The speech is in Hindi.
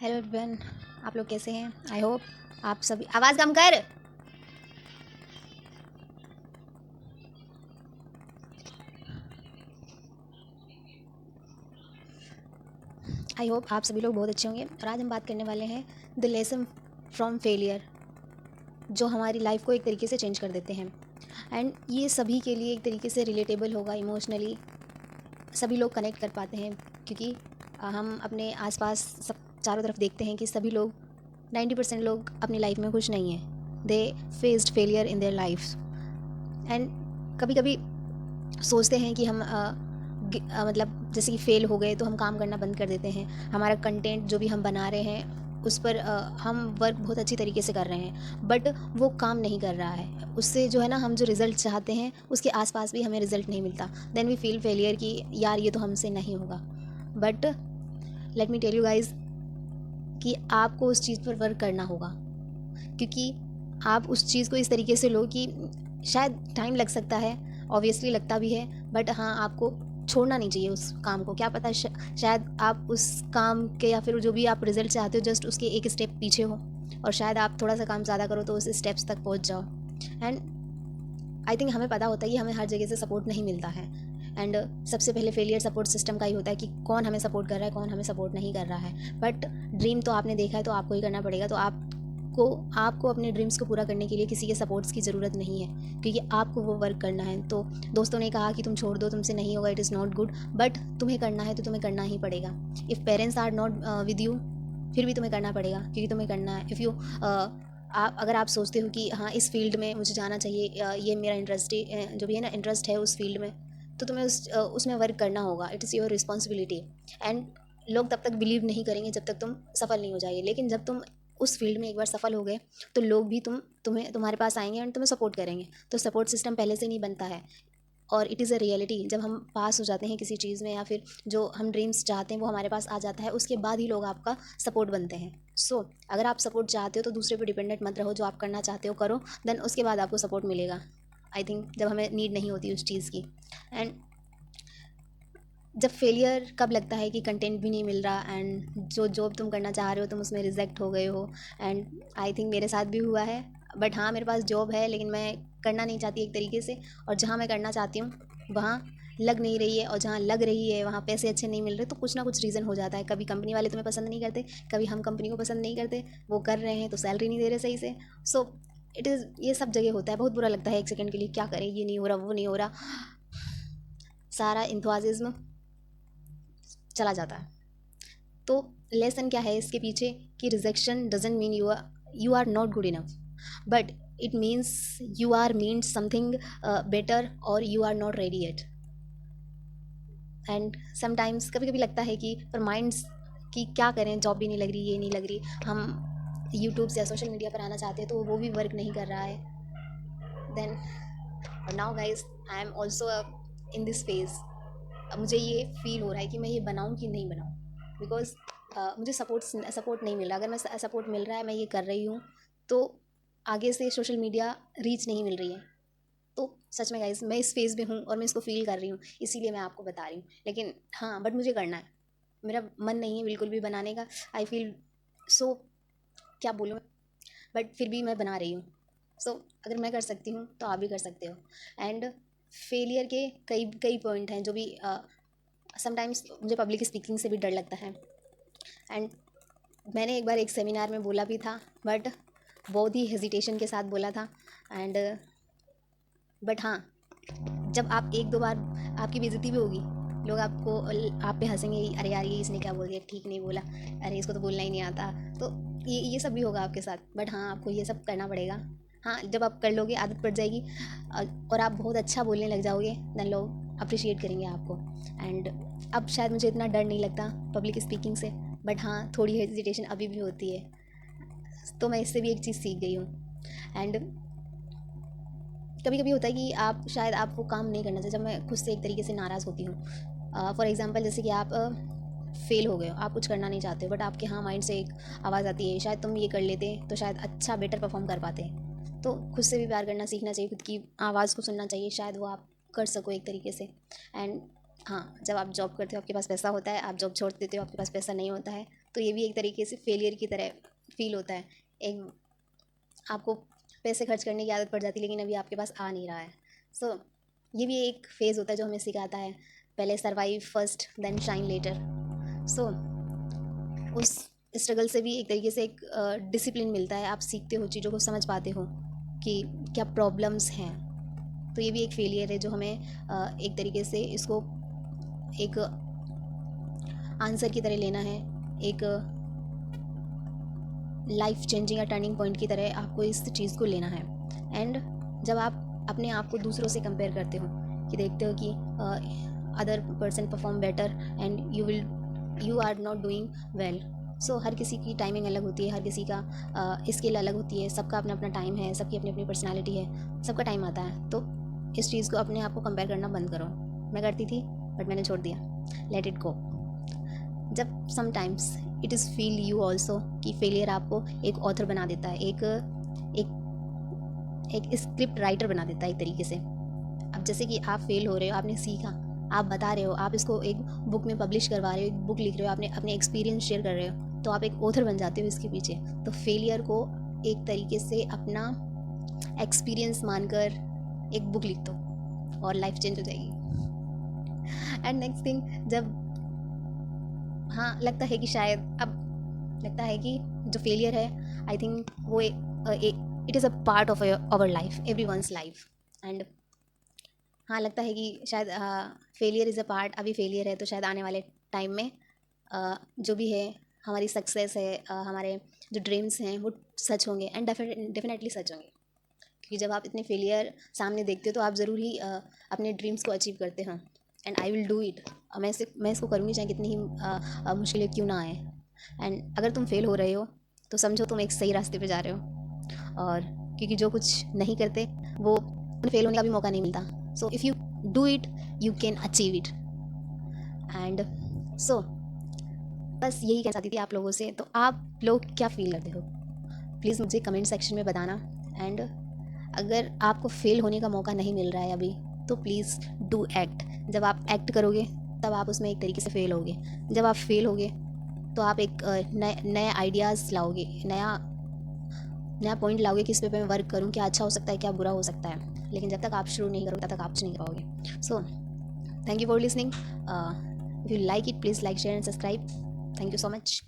हेलो एवरीवन, आप लोग कैसे हैं? आई होप आप सभी आवाज़ कम कर। आई होप आप सभी लोग बहुत अच्छे होंगे। और आज हम बात करने वाले हैं द लेसन फ्रॉम फेलियर, जो हमारी लाइफ को एक तरीके से चेंज कर देते हैं। एंड ये सभी के लिए एक तरीके से रिलेटेबल होगा, इमोशनली सभी लोग कनेक्ट कर पाते हैं, क्योंकि हम अपने आसपास सब चारों तरफ देखते हैं कि सभी लोग 90% लोग अपनी लाइफ में खुश नहीं हैं। दे faced failure in their life. And कभी कभी सोचते हैं कि हम मतलब जैसे कि फ़ेल हो गए तो हम काम करना बंद कर देते हैं। हमारा कंटेंट जो भी हम बना रहे हैं उस पर हम वर्क बहुत अच्छी तरीके से कर रहे हैं, बट वो काम नहीं कर रहा है। उससे जो है ना, हम जो रिज़ल्ट चाहते हैं उसके आसपास भी हमें रिज़ल्ट नहीं मिलता। देन वी फील फेलियर कि यार ये तो हमसे नहीं होगा। But let me tell you guys कि आपको उस चीज़ पर वर्क करना होगा, क्योंकि आप उस चीज़ को इस तरीके से लो कि शायद टाइम लग सकता है, ऑब्वियसली लगता भी है, बट हाँ, आपको छोड़ना नहीं चाहिए उस काम को। क्या पता शायद आप उस काम के या फिर जो भी आप रिजल्ट चाहते हो जस्ट उसके एक स्टेप पीछे हो, और शायद आप थोड़ा सा काम ज़्यादा करो तो उस स्टेप्स तक पहुंच जाओ। एंड आई थिंक हमें पता होता है कि हमें हर जगह से सपोर्ट नहीं मिलता है। एंड सबसे पहले फेलियर सपोर्ट सिस्टम का ही होता है कि कौन हमें सपोर्ट कर रहा है, कौन हमें सपोर्ट नहीं कर रहा है। बट ड्रीम तो आपने देखा है तो आपको ही करना पड़ेगा। तो आपको अपने ड्रीम्स को पूरा करने के लिए किसी के सपोर्ट्स की ज़रूरत नहीं है, क्योंकि आपको वो वर्क करना है। तो दोस्तों ने कहा कि तुम छोड़ दो, तुमसे नहीं होगा, it is not good, but तुम्हें करना है तो तुम्हें करना ही पड़ेगा। If parents are not with you, फिर भी तुम्हें करना पड़ेगा, क्योंकि तुम्हें करना है। इफ़ यू आप अगर आप सोचते हो कि हाँ, इस फील्ड में मुझे जाना चाहिए, ये मेरा इंटरेस्ट जो भी है ना, इंटरेस्ट है उस फील्ड में, तो तुम्हें उसमें वर्क करना होगा। It is your responsibility. And लोग तब तक बिलीव नहीं करेंगे जब तक तुम सफल नहीं हो जाएगी, लेकिन जब तुम उस फील्ड में एक बार सफल हो गए तो लोग भी तुम्हारे पास आएंगे एंड तुम्हें सपोर्ट करेंगे। तो सपोर्ट सिस्टम पहले से नहीं बनता है, और इट इज़ अ रियलिटी। जब हम पास हो जाते हैं किसी चीज़ में, या फिर जो हम ड्रीम्स चाहते हैं वो हमारे पास आ जाता है, उसके बाद ही लोग आपका सपोर्ट बनते हैं। सो अगर आप सपोर्ट चाहते हो तो दूसरे पे डिपेंडेंट मत रहो, जो आप करना चाहते हो करो, देन उसके बाद आपको सपोर्ट मिलेगा। आई थिंक जब हमें नीड नहीं होती उस चीज़ की। एंड जब फेलियर कब लगता है कि कंटेंट भी नहीं मिल रहा, एंड जो जॉब तुम करना चाह रहे हो तुम उसमें रिजेक्ट हो गए हो। एंड आई थिंक मेरे साथ भी हुआ है। बट हाँ, मेरे पास जॉब है लेकिन मैं करना नहीं चाहती एक तरीके से, और जहाँ मैं करना चाहती हूँ वहाँ लग नहीं रही है, और जहाँ लग रही है वहाँ पैसे अच्छे नहीं मिल रहे। तो कुछ ना कुछ रीज़न हो जाता है। कभी कंपनी वाले तुम्हें पसंद नहीं करते, कभी हम कंपनी को पसंद नहीं करते, वो कर रहे हैं तो सैलरी नहीं दे रहे सही से। सो इट इज़, ये सब जगह होता है। बहुत बुरा लगता है एक सेकंड के लिए, क्या करें, ये नहीं हो रहा, वो नहीं हो रहा, सारा इंथुआज़िज़्म चला जाता है। तो लेसन क्या है इसके पीछे, कि rejection doesn't mean you are not good enough, but it means you are means something better, और you are not ready yet. And sometimes कभी कभी लगता है कि पर माइंड्स कि क्या करें, जॉब भी नहीं लग रही, ये नहीं लग रही, हम यूट्यूब से या सोशल मीडिया पर आना चाहते हैं तो वो भी वर्क नहीं कर रहा है। Then now guys, I am also in this phase. अब मुझे ये फील हो रहा है कि मैं ये बनाऊँ कि नहीं बनाऊँ, बिकॉज मुझे सपोर्ट नहीं मिल रहा। अगर मैं सपोर्ट मिल रहा है, मैं ये कर रही हूँ, तो आगे से सोशल मीडिया रीच नहीं मिल रही है। तो सच में गाइस, मैं इस फेज़ में हूँ और मैं इसको फील कर रही हूँ, इसीलिए मैं आपको बता रही हूँ। लेकिन हाँ, बट मुझे करना है, मेरा मन नहीं है बिल्कुल भी बनाने का। आई फील सो, क्या बोलूँ, बट फिर भी मैं बना रही हूँ। सो अगर मैं कर सकती हूँ तो आप भी कर सकते हो। एंड फेलियर के कई कई पॉइंट हैं जो भी समटाइम्स मुझे पब्लिक स्पीकिंग से भी डर लगता है। एंड मैंने एक बार एक सेमिनार में बोला भी था, बट बहुत ही हेजिटेशन के साथ बोला था। एंड बट हाँ, जब आप एक दो बार, आपकी बेइज्जती भी होगी, लोग आप पे हंसेंगे, अरे यार ये इसने क्या बोल दिया, ठीक नहीं बोला, अरे इसको तो बोलना ही नहीं आता। तो ये सब भी होगा आपके साथ। बट हाँ, आपको ये सब करना पड़ेगा। हाँ, जब आप कर लोगे, आदत पड़ जाएगी, और आप बहुत अच्छा बोलने लग जाओगे, देन लोग अप्रिशिएट करेंगे आपको। एंड अब शायद मुझे इतना डर नहीं लगता पब्लिक स्पीकिंग से, बट हाँ, थोड़ी हेजिटेशन अभी भी होती है। तो मैं इससे भी एक चीज़ सीख गई हूँ। एंड कभी कभी होता है कि आप शायद आप वो काम नहीं करना चाहिए। जब मैं खुद से एक तरीके से नाराज़ होती हूँ, फॉर एग्जांपल जैसे कि आप फेल हो गए हो, आप कुछ करना नहीं चाहते हो, बट आपके हाँ माइंड से एक आवाज़ आती है, शायद तुम ये कर लेते तो शायद अच्छा बेटर परफॉर्म कर पाते। तो खुद से भी प्यार करना सीखना चाहिए, खुद की आवाज़ को सुनना चाहिए, शायद वो आप कर सको एक तरीके से। एंड हाँ, जब आप जॉब करते हो, आपके पास पैसा होता है, आप जॉब छोड़ देते हो, आपके पास पैसा नहीं होता है, तो ये भी एक तरीके से फेलियर की तरह फील होता है। एक आपको पैसे खर्च करने की आदत पड़ जाती है लेकिन अभी आपके पास आ नहीं रहा है। सो ये भी एक फेज़ होता है जो हमें सिखाता है, पहले survive first then shine later. So उस स्ट्रगल से भी एक तरीके से एक डिसिप्लिन मिलता है, आप सीखते हो, चीज़ों को समझ पाते हो कि क्या प्रॉब्लम्स हैं। तो ये भी एक फेलियर है जो हमें एक तरीके से इसको एक आंसर की तरह लेना है, एक लाइफ चेंजिंग या टर्निंग पॉइंट की तरह आपको इस चीज़ को लेना है। एंड जब आप अपने आप को दूसरों से कंपेयर करते हो कि देखते हो कि other person perform better and you are not doing well. So हर किसी की टाइमिंग अलग होती है, हर किसी का स्किल अलग होती है, सबका अपना अपना टाइम है, सबकी अपनी अपनी पर्सनैलिटी है, सबका टाइम आता है। तो इस चीज़ को अपने आप को कंपेयर करना बंद करो। मैं करती थी बट मैंने छोड़ दिया, लेट इट गो। जब sometimes it is feel you also कि फेलियर आपको एक ऑथर बना देता है, एक स्क्रिप्ट राइटर बना देता है एक तरीके से। अब जैसे कि आप फेल हो रहे हो, आपने सीखा, आप बता रहे हो, आप इसको एक बुक में पब्लिश करवा रहे हो, एक बुक लिख रहे हो, आपने अपने एक्सपीरियंस शेयर कर रहे हो, तो आप एक ऑथर बन जाते हो इसके पीछे। तो फेलियर को एक तरीके से अपना एक्सपीरियंस मानकर एक बुक लिख दो और लाइफ चेंज हो जाएगी। एंड नेक्स्ट थिंग, जब हाँ लगता है कि शायद अब लगता है कि जो फेलियर है, आई थिंक वो it is a part of our life, every once life. And हाँ लगता है कि शायद फेलियर इज़ अ पार्ट, अभी फेलियर है तो शायद आने वाले टाइम में जो भी है, हमारी सक्सेस है, हमारे जो ड्रीम्स हैं वो सच होंगे एंड डेफिनेटली सच होंगे। क्योंकि जब आप इतने फेलियर सामने देखते हो तो आप ज़रूर ही अपने ड्रीम्स को अचीव करते हैं। And I will do it, मैं इसको करूँगी चाहे कितनी ही मुश्किलें क्यों ना आए। एंड अगर तुम फेल हो रहे हो तो समझो तुम एक सही रास्ते पे जा रहे हो, और क्योंकि जो कुछ नहीं करते वो फेल होने का भी मौका नहीं मिलता। So if you do it you can achieve it. And so बस यही कहना चाहती थी आप लोगों से। तो आप लोग क्या फील करते हो प्लीज़ मुझे कमेंट सेक्शन में बताना। एंड अगर आपको फेल होने का मौका नहीं मिल रहा है अभी तो प्लीज़ डू एक्ट। जब आप एक्ट करोगे तब आप उसमें एक तरीके से फेल होगे, जब आप फेल होगे तो आप एक नए आइडियाज़ लाओगे, नया पॉइंट लाओगे कि इस पे मैं वर्क करूँ, क्या अच्छा हो सकता है, क्या बुरा हो सकता है। लेकिन जब तक आप शुरू नहीं करोगे तब तक आप कुछ नहीं पाओगे। So thank you for listening. If you like it please like share and subscribe. Thank you so much.